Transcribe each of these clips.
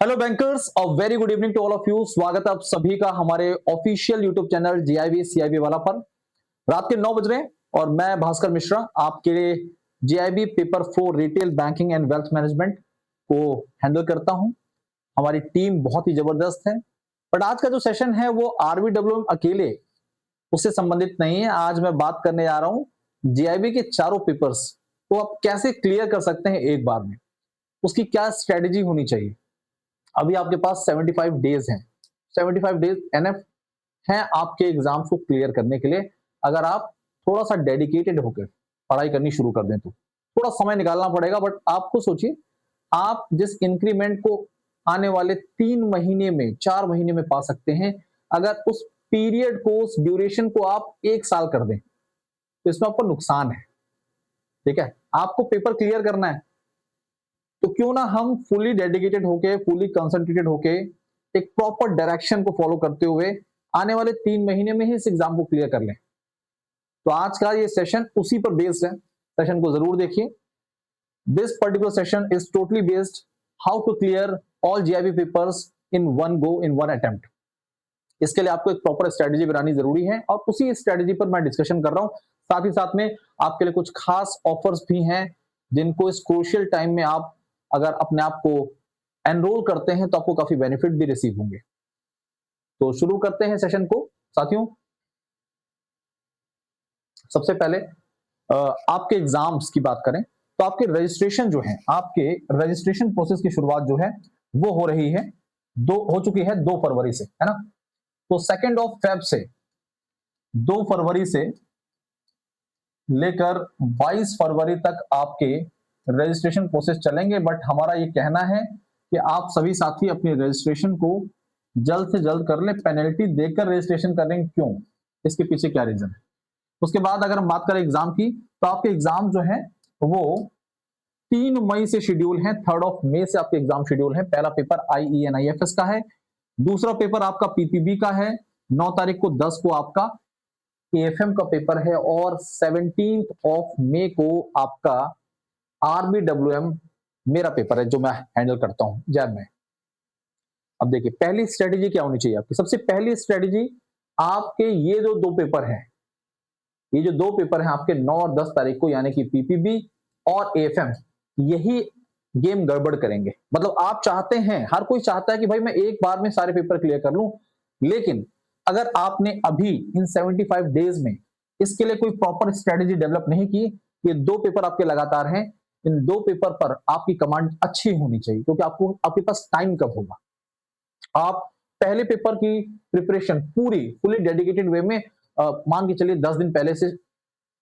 Hello bankers, a very good evening to all of you. स्वागत है आप सभी का हमारे official YouTube channel JAIIB CAIIB वाला पर। रात के 9 बज रहे हैं और मैं भास्कर मिश्रा आपके लिए GIB paper 4 retail banking and wealth management को हैंडल करता हूं। हमारी टीम बहुत ही जबरदस्त है, बट आज का जो सेशन है वो आरबीडब्ल्यू अकेले उससे संबंधित नहीं है। आज मैं बात करने जा रहा हूं जीआईबी के चारों पेपर्स को आप कैसे क्लियर कर सकते हैं एक बार में, उसकी क्या स्ट्रेटेजी होनी चाहिए। अभी आपके पास 75 डेज हैं। 75 डेज एनएफ हैं आपके एग्जाम्स को क्लियर करने के लिए। अगर आप थोड़ा सा डेडिकेटेड होकर पढ़ाई करनी शुरू कर दें तो थोड़ा समय निकालना पड़ेगा, बट आपको सोचिए, आप जिस इंक्रीमेंट को आने वाले 3 महीने में 4 महीने में पा सकते हैं, अगर उस पीरियड को, उस ड्यूरेशन को आप 1 साल कर दें तो इसमें आपको नुकसान है। ठीक है, आपको पेपर क्लियर करना है तो क्यों ना हम फुली डेडिकेटेड होके, फुली कंसंट्रेटेड होके एक प्रॉपर डायरेक्शन को फॉलो करते हुए आने वाले 3 महीने में ही इस एग्जाम को क्लियर कर लें। तो आज का ये सेशन उसी पर बेस्ड है। सेशन को जरूर देखिए। This particular session is totally based how to clear all JAIIB papers in one go, in one attempt. इसके लिए आपको एक प्रॉपर स्ट्रेटेजी बनानी जरूरी है और उसी स्ट्रेटेजी पर मैं डिस्कशन कर रहा हूं। साथ ही साथ में आपके लिए कुछ खास ऑफर्स भी हैं जिनको इस क्रूशियल टाइम में आप अगर अपने आप को एनरोल करते हैं तो आपको काफी बेनिफिट भी रिसीव होंगे। तो शुरू करते हैं सेशन को साथियों। सबसे पहले आपके एग्जाम्स की बात करें तो आपके रजिस्ट्रेशन जो है, आपके रजिस्ट्रेशन प्रोसेस की शुरुआत जो है वो हो रही है, दो हो चुकी है 2 फरवरी से, है ना। तो 2 फेब से 2 फरवरी से लेकर 22 फरवरी तक आपके रजिस्ट्रेशन प्रोसेस चलेंगे। बट हमारा ये कहना है कि आप सभी साथी अपने रजिस्ट्रेशन को जल्द से जल्द कर लें। पेनल्टी देकर रजिस्ट्रेशन करें, क्यों, इसके पीछे क्या रीजन है। उसके बाद अगर हम बात करें एग्जाम की तो आपके एग्जाम जो है वो 3 मई से शेड्यूल है। 3 मई से आपके एग्जाम शेड्यूल है। पहला पेपर IENIFS का है, दूसरा पेपर आपका PPB का है, 9 तारीख को 10 को आपका AFM का पेपर है और 17 मई को आपका RBWM मेरा पेपर है जो मैं हैंडल करता हूं जैब में। अब देखिए, पहली स्ट्रेटेजी क्या होनी चाहिए आपकी। सबसे पहली स्ट्रेटेजी, आपके ये जो 2 पेपर हैं, ये जो 2 पेपर हैं आपके 9 और 10 तारीख को, यानी कि PPB और AFM, यही गेम गड़बड़ करेंगे। मतलब आप चाहते हैं, हर कोई चाहता है कि भाई मैं एक बार में सारे पेपर क्लियर कर लूं, लेकिन अगर आपने अभी इन 75 डेज में इसके लिए कोई प्रॉपर स्ट्रेटेजी डेवलप नहीं की, ये 2 पेपर आपके लगातार हैं, इन 2 पेपर पर आपकी कमांड अच्छी होनी चाहिए, क्योंकि आपको आपके पास टाइम कब होगा। आप पहले पेपर की प्रिपरेशन पूरी फुली डेडिकेटेड वे में मान के चलिए 10 दिन पहले से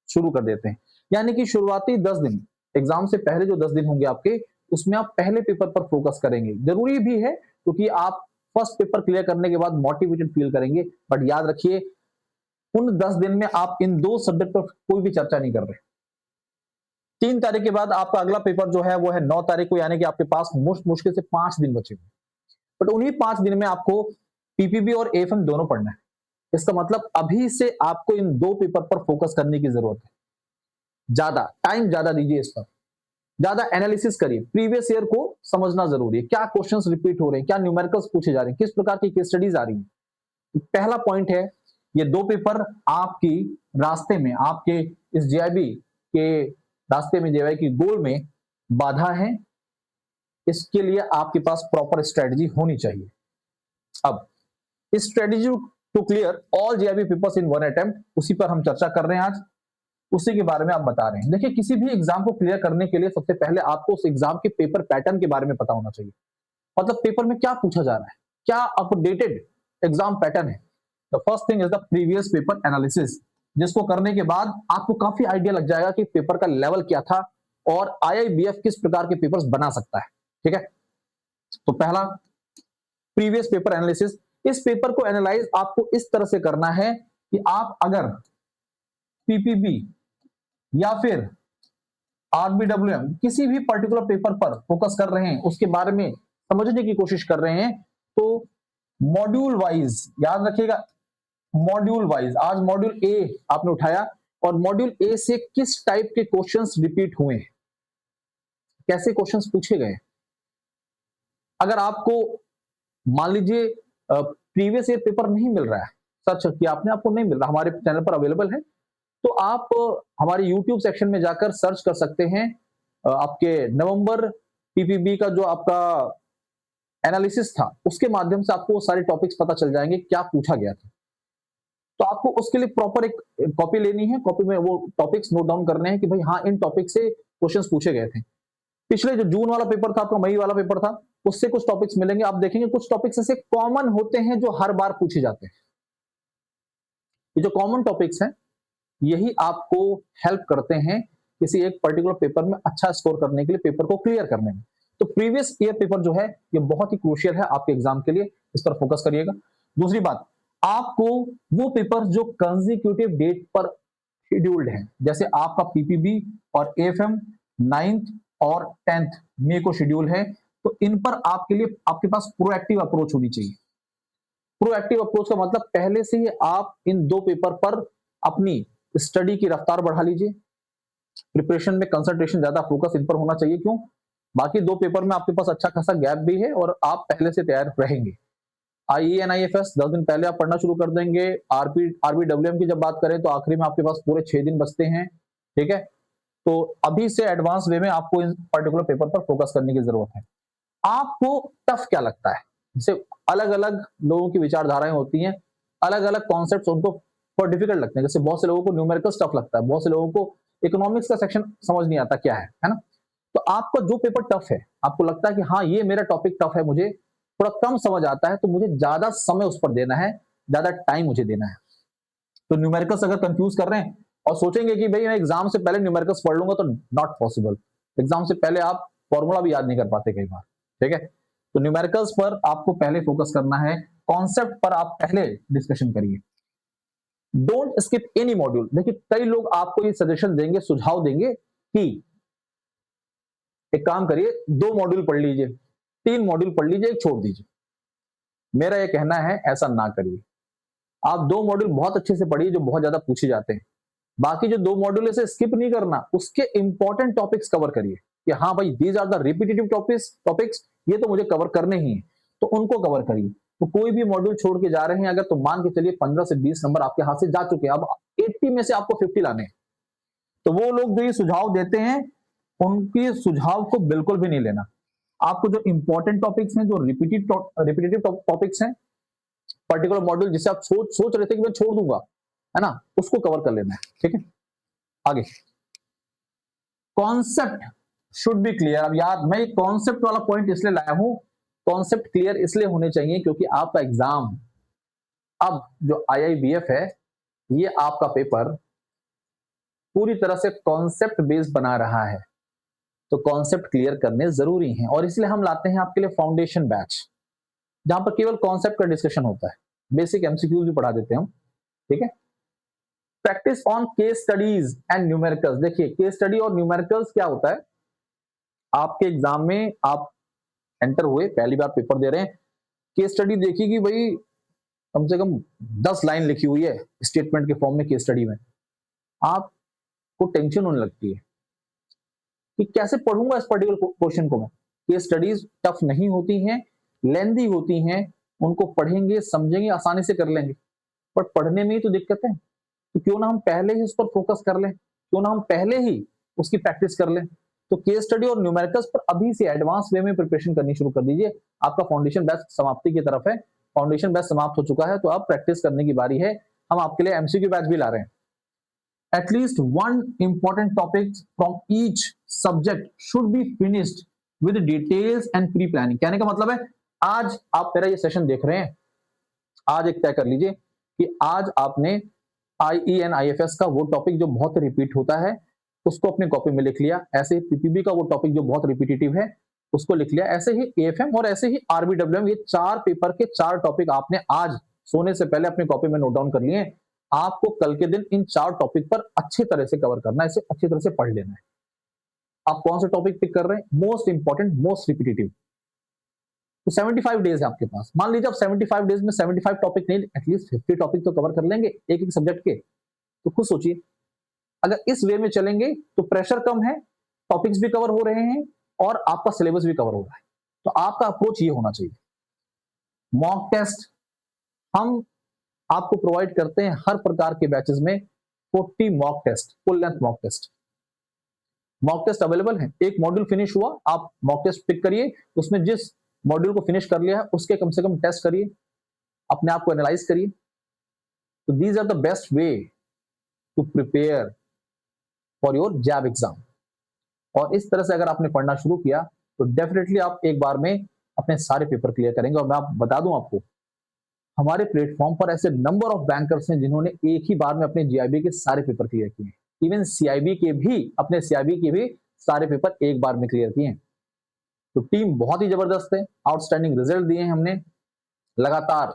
शुरू कर देते हैं, यानी कि शुरुआती 10 दिन, एग्जाम से पहले जो 10 दिन होंगे आपके, उसमें आप पहले पेपर पर फोकस करेंगे। जरूरी भी है क्योंकि आप फर्स्ट पेपर क्लियर करने के बाद मोटिवेटेड फील करेंगे। बट याद रखिए, उन 10 दिन में आप इन 2 सब्जेक्ट पर कोई भी चर्चा नहीं कर रहे। 3 तारीख के बाद आपका अगला पेपर जो है वो है 9 तारीख को, यानी कि आपके पास मुश्किल से 5 दिन बचे हुए। बट उन्हीं 5 दिन में आपको PPB और AFM दोनों पढ़ना है। इसका मतलब अभी से आपको इन 2 पेपर पर फोकस करने की जरूरत है। ज्यादा टाइम ज्यादा दीजिए इस पर, ज्यादा एनालिसिस करिए। प्रीवियस ईयर को समझना जरूरी है, क्या क्वेश्चंस रिपीट हो रहे हैं, क्या न्यूमेरिकल्स पूछे जा रहे हैं, किस प्रकार की केस स्टडीज आ रही हैं। पहला पॉइंट है, ये 2 पेपर आपकी रास्ते में, आपके इस जीआईबी के रास्ते में, जीआईबी की गोल में बाधा है। इसके लिए आपके पास प्रॉपर स्ट्रेटजी होनी चाहिए। अब इस strategy to clear all JAIIB papers in one attempt, उसी पर हम चर्चा कर रहे हैं आज, उसी के बारे में आप बता रहे हैं। देखिए, किसी भी एग्जाम को क्लियर करने के लिए सबसे पहले आपको उस एग्जाम के पेपर पैटर्न के बारे में पता होना चाहिए। मतलब पेपर में क्या पूछा जा रहा है, क्या अपडेटेड एग्जाम पैटर्न है। The first thing is the previous paper analysis, जिसको करने के बाद आपको काफी आइडिया लग जाएगा कि पेपर का लेवल क्या था और IIBF किस प्रकार के पेपर्स बना सकता है। ठीक है, तो पहला प्रीवियस पेपर एनालिसिस। इस पेपर को एनालाइज आपको इस तरह से करना है कि आप अगर PPB या फिर RBWM किसी भी पर्टिकुलर पेपर पर फोकस कर रहे हैं, उसके बारे में समझने की कोशिश कर रहे हैं, तो मॉड्यूल वाइज याद रखिएगा। मॉड्यूल वाइज, आज मॉड्यूल A आपने उठाया और मॉड्यूल A से किस टाइप के क्वेश्चंस रिपीट हुए हैं, कैसे क्वेश्चंस पूछे गए, अगर आपको मान लीजिए प्रीवियस ईयर पेपर नहीं मिल रहा है, सर्च किया आपने, आपको नहीं मिल रहा, हमारे चैनल पर अवेलेबल है, तो आप हमारे यूट्यूब सेक्शन में जाकर सर्च कर सकते हैं। आपके नवंबर पीपीबी का जो आपका एनालिसिस था, उसके माध्यम से आपको वो सारे टॉपिक्स पता चल जाएंगे क्या पूछा गया था। तो आपको उसके लिए प्रॉपर एक कॉपी लेनी है, कॉपी में वो टॉपिक्स नोट डाउन करने हैं कि भाई हाँ, इन टॉपिक से क्वेश्चंस पूछे गए थे। पिछले जो जून वाला पेपर था, आपका मई वाला पेपर था, उससे कुछ टॉपिक्स मिलेंगे, आप देखेंगे कुछ टॉपिक्स ऐसे कॉमन होते हैं जो हर बार पूछे जाते हैं। ये जो कॉमन टॉपिक्स हैं, यही आपको हेल्प करते हैं किसी एक पर्टिकुलर पेपर में अच्छा स्कोर करने के लिए, पेपर को क्लियर करने में। तो प्रीवियस ईयर पेपर जो है, ये बहुत ही क्रूशियल है आपके एग्जाम के लिए, इस पर फोकस करिएगा। दूसरी बात, आपको वो पेपर जो कंसेक्यूटिव डेट पर शेड्यूल्ड है, जैसे आपका पीपीबी और एएफएम 9th और 10th मई को शेड्यूल है, तो इन पर आपके लिए आपके पास प्रोएक्टिव अप्रोच होनी चाहिए। प्रोएक्टिव अप्रोच का मतलब पहले से ही आप इन दो पेपर पर अपनी स्टडी की रफ्तार बढ़ा लीजिए। प्रिपरेशन में कंसंट्रेशन ज्यादा, फोकस इन पर होना चाहिए। क्यों? बाकी दो पेपर में आपके पास अच्छा खासा गैप भी है और आप पहले से तैयार रहेंगे। आईईएनआईएफएस 10 दिन पहले आप पढ़ना शुरू कर देंगे। आरबीडब्ल्यूएम की जब बात करें तो आखिरी में आपके पास पूरे 6 दिन बचते हैं, ठीक है। तो अभी से एडवांस वे में आपको इन पर्टिकुलर पेपर पर फोकस करने की जरूरत है। आपको टफ क्या लगता है? जैसे अलग अलग लोगों की विचारधाराएं होती हैं, अलग अलग कॉन्सेप्ट उनको बहुत डिफिकल्ट लगते हैं। जैसे बहुत से लोगों को न्यूमेरिकल्स टफ लगता है, बहुत से लोगों को इकोनॉमिक्स का सेक्शन समझ नहीं आता क्या है ना। तो आपका जो पेपर टफ है, आपको लगता है कि हाँ, ये मेरा टॉपिक टफ है, मुझे थोड़ा कम समझ आता है, तो मुझे ज्यादा समय उस पर देना है, ज्यादा टाइम मुझे देना है। तो न्यूमेरिकल्स अगर कंफ्यूज कर रहे हैं और सोचेंगे कि भाई मैं एग्जाम से पहले न्यूमेरिकल्स पढ़ लूंगा, तो नॉट पॉसिबल। एग्जाम से पहले आप फॉर्मूला भी याद नहीं कर पाते कई बार, ठीक है। तो न्यूमेरिकल्स पर आपको पहले फोकस करना है, कॉन्सेप्ट पर आप पहले डिस्कशन करिए। Don't skip any module. देखिए, कई लोग आपको ये सजेशन देंगे, सुझाव देंगे कि एक काम करिए, 2 मॉड्यूल पढ़ लीजिए, 3 मॉड्यूल पढ़ लीजिए, एक छोड़ दीजिए। मेरा यह कहना है ऐसा ना करिए। आप 2 मॉड्यूल बहुत अच्छे से पढ़िए जो बहुत ज्यादा पूछे जाते हैं। बाकी जो 2 मॉड्यूल से स्किप नहीं करना, उसके इंपॉर्टेंट टॉपिक्स कवर करिए कि हाँ भाई, these are the repetitive topics, ये तो मुझे कवर करने ही है, तो उनको कवर करिए। तो कोई भी मॉड्यूल छोड़ के जा रहे हैं अगर, तो मान के चलिए 15 से 20 नंबर आपके हाथ से जा चुके हैं, अब 80 में से आपको 50 लाने हैं। तो वो लोग जो ये सुझाव देते हैं, उनके सुझाव को बिल्कुल भी नहीं लेना। आपको जो इंपॉर्टेंट टॉपिक्स हैं, जो रिपीटेटिव टॉपिक्स हैं, पर्टिकुलर मॉड्यूल जिसे आप सोच रहे थे कि मैं छोड़ दूंगा, है ना, उसको कवर कर लेना है, ठीक है। आगे, कॉन्सेप्ट शुड बी क्लियर। अब यार, मैं कॉन्सेप्ट वाला पॉइंट इसलिए लाया हूं, कॉन्सेप्ट क्लियर इसलिए होने चाहिए क्योंकि आपका एग्जाम, अब जो आईआईबीएफ है, ये आपका पेपर पूरी तरह से कॉन्सेप्ट बेस्ड बना रहा है, तो कॉन्सेप्ट क्लियर करने जरूरी हैं। और इसलिए हम लाते हैं आपके लिए फाउंडेशन बैच, जहां पर केवल कॉन्सेप्ट का डिस्कशन होता है, बेसिक एमसीक्यूज भी पढ़ा देते हैं हम, ठीक है। Practice on case studies and numericals. देखिए, केस स्टडी और न्यूमेरिकल्स क्या होता है, आपके एग्जाम में आप एंटर हुए, पहली बार पेपर दे रहे हैं, केस स्टडी देखिए कि भाई कम से कम 10 लाइन लिखी हुई है स्टेटमेंट के फॉर्म में केस स्टडी में, आपको टेंशन होने लगती है कि कैसे पढ़ूंगा इस पर्टिकुलर क्वेश्चन को मैं। केस स्टडीज टफ नहीं होती हैं, लेंदी होती हैं, उनको पढ़ेंगे समझेंगे आसानी से कर लेंगे, बट पढ़ने में ही तो दिक्कत है। तो क्यों ना हम पहले ही उस पर फोकस कर लें, क्यों ना हम पहले ही उसकी प्रैक्टिस कर लें। तो केस स्टडी और न्यूमेरिकल्स पर अभी से एडवांस वे में प्रिपरेशन करनी शुरू कर दीजिए। आपका फाउंडेशन बैच समाप्ति की तरफ है, फाउंडेशन बैच समाप्त हो चुका है, तो अब प्रैक्टिस करने की बारी है। हम आपके लिए एमसीक्यू बैच भी ला रहे हैं। At least one important topic from each subject should be finished with details and pre-planning। कहने का मतलब है, आज आप मेरा ये सेशन देख रहे हैं, आज एक तय कर लीजिए कि आज आपने आईईएनआईएफएस का वो टॉपिक जो बहुत रिपीट होता है, उसको अपने कॉपी में लिख लिया। ऐसे ही पीपीबी का वो टॉपिक जो बहुत रिपीटेटिव है, उसको लिख लिया। ऐसे ही एएफएम और ऐसे ही आरबीडब्ल्यूएम, ये 4 पेपर के 4 टॉपिक आपने आज सोने से पहले अपनी कॉपी में नोट डाउन कर लिए। आपको कल के दिन इन 4 टॉपिक पर अच्छी तरह से कवर करना है, इसे अच्छी तरह से पढ़ लेना है। आप कौन सा टॉपिक पिक कर रहे हैं? Most important, most repetitive. तो 75 डेज है आपके पास। मान लीजिए आप 75 डेज में 75 टॉपिक नहीं, एटलीस्ट 50 टॉपिक तो कवर कर लेंगे एक एक सब्जेक्ट के। तो खुद सोचिए, अगर इस वे में चलेंगे तो प्रेशर कम है, टॉपिक्स भी कवर हो रहे हैं और आपका सिलेबस भी कवर हो रहा है। तो आपका अप्रोच ये होना चाहिए। मॉक टेस्ट हम आपको प्रोवाइड करते हैं हर प्रकार के बैचेस में 40 mock test, full length mock test. Mock test available है। एक मॉड्यूल फिनिश हुआ, आप मॉक टेस्ट पिक करिए, उसमें जिस मॉड्यूल को फिनिश कर लिया है उसके कम से कम टेस्ट करिए, अपने आप को एनालाइज करिए। तो these are the best way to prepare for your JAIIB exam. और इस तरह से अगर आपने पढ़ना शुरू किया तो डेफिनेटली आप एक बार में अपने सारे पेपर क्लियर करेंगे। और मैं आप बता दूं आपको, हमारे प्लेटफॉर्म पर ऐसे नंबर ऑफ बैंकर्स हैं जिन्होंने एक ही बार में अपने जीआईबी के सारे पेपर क्लियर किए हैं। इवन सीआईबी के भी, अपने सीआईबी के भी सारे पेपर एक बार में क्लियर किए हैं। तो टीम बहुत ही जबरदस्त है, आउटस्टैंडिंग रिजल्ट दिए हैं हमने, लगातार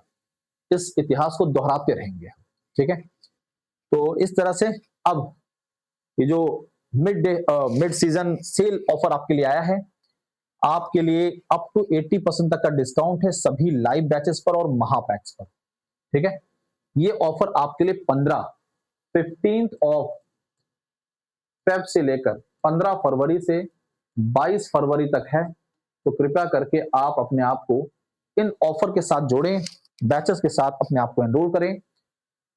इस इतिहास को दोहराते रहेंगे। ठीक है, तो इस तरह से अब ये जो मिड सीजन सेल ऑफर आपके लिए आया है, आपके लिए अप टू 80% तक का डिस्काउंट है सभी लाइव बैचेस पर और महापैक्स पर। ठीक है, ये ऑफर आपके लिए 15 ऑफ फेब से लेकर 15 फरवरी से 22 फरवरी तक है। तो कृपया करके आप अपने आप को इन ऑफर के साथ जोड़ें, बैचेस के साथ अपने आप को एनरोल करें।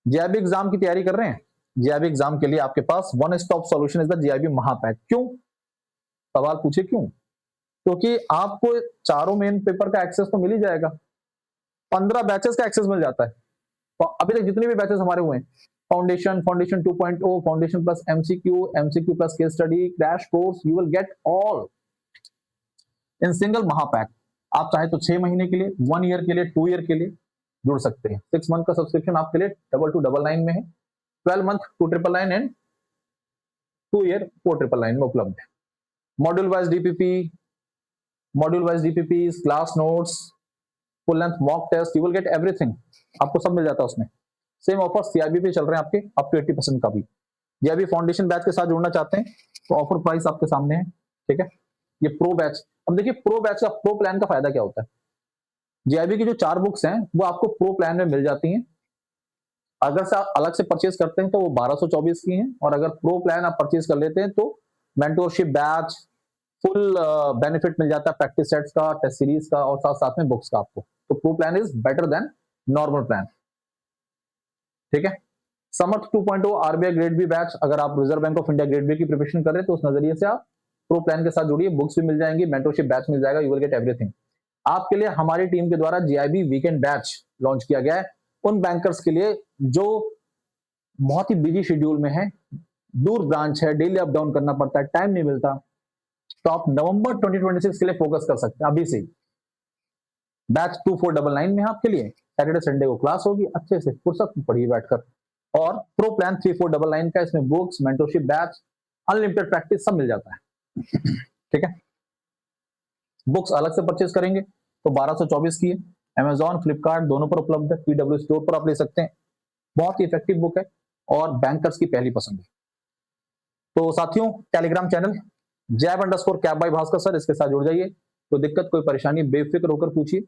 जीआईबी एग्जाम की तैयारी कर रहे हैं, जीआईबी एग्जाम के लिए आपके पास one stop solution is the GIB Mahapack. क्यों? सवाल पूछे क्यों? क्योंकि आपको चारों मेन पेपर का एक्सेस तो मिल ही जाएगा, 15 बैचेस का एक्सेस मिल जाता है। तो अभी तक जितने भी बैचेस हमारे हुए हैं, foundation, foundation 2.0, foundation plus MCQ, MCQ plus case study, crash course, you will get all in single Mahapack. आप चाहे तो 6 महीने के लिए, 1 ईयर के लिए, 2 ईयर के लिए जुड़ सकते हैं। 6 मंथ का सब्सक्रिप्शन आपके लिए 2299 में है, 12 मंथ 2999 एंड 2 ईयर 4999 में उपलब्ध है। Module wise DPP, class notes, full length mock test, you will get everything, आपको सब मिल जाता है उसमें। सेम ऑफर सीआईबी पे चल रहे हैं आपके, अप टू 80% का भी। जीआईबी फाउंडेशन बैच के साथ जुड़ना चाहते हैं तो ऑफर प्राइस आपके सामने है। ठीक है, ये प्रो बैच, अब देखिए प्रो बैच का, प्रो प्लान का फायदा क्या होता है। जीआईबी की जो 4 बुक्स हैं वो आपको प्रो प्लान में मिल जाती हैं। अगर से आप अलग से परचेज करते हैं तो वो 1224 की हैं, और अगर प्रो प्लान आप परचेज कर लेते हैं तो मेंटोरशिप बैच, फुल बेनिफिट मिल जाता है, प्रैक्टिस सेट्स का, टेस्ट सीरीज का, और साथ साथ में बुक्स का आपको। तो pro plan is better than normal plan. ठीक है, Samarth 2.0 RBI grade B batch, अगर आप Reserve Bank of India grade B की प्रिपरेशन कर रहे हैं तो उस नजरिए से आप प्रो प्लान के साथ जुड़िए, बुक्स भी मिल जाएंगी, मेंटरशिप बैच मिल जाएगा, यू विल गेट एवरीथिंग। आपके लिए हमारी टीम के द्वारा जीआईबी वीकेंड बैच लॉन्च किया गया है उन बैंकर्स के लिए जो बहुत ही बिजी शेड्यूल में है, दूर ब्रांच है, डेली अप डाउन करना पड़ता है, टाइम नहीं मिलता। तो आप नवंबर 2026 के लिए फोकस कर सकते हैं अभी से। बैच 2499 में आपके लिए सैटरडे संडे को क्लास होगी, अच्छे से फुर्सत में पढ़िए बैठकर। और प्रो प्लान 3499 का, इसमें books, mentorship batch, unlimited practice सब मिल जाता है। ठीक है, बुक्स अलग से परचेज करेंगे तो 1224 की है, अमेजॉन, फ्लिपकार्ट दोनों पर उपलब्ध है, पीडब्ल्यू स्टोर पर आप ले सकते हैं। बहुत ही इफेक्टिव बुक है और बैंकर्स की पहली पसंद है। तो साथियों, Telegram channel jab_cap by Bhaskar sir, इसके साथ जुड़ जाइए। कोई दिक्कत, कोई परेशानी, बेफिक्र होकर पूछिए,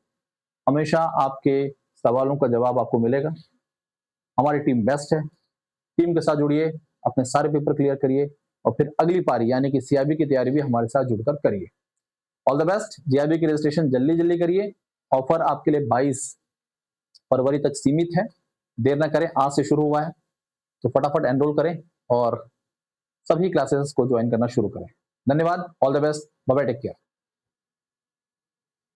हमेशा आपके सवालों का जवाब आपको मिलेगा। हमारी टीम बेस्ट है, टीम के साथ जुड़िए, अपने सारे पेपर क्लियर करिए और फिर अगली पारी यानी कि सीआईबी की तैयारी भी हमारे साथ जुड़कर करिए। All the best. जीआईबी की रजिस्ट्रेशन जल्दी जल्दी करिए, ऑफर आपके लिए 22 फरवरी तक सीमित है, देर ना करें, आज से शुरू हुआ है तो फटाफट एनरोल करें और सभी क्लासेस को ज्वाइन करना शुरू करें। धन्यवाद, all the best, bye bye, take care.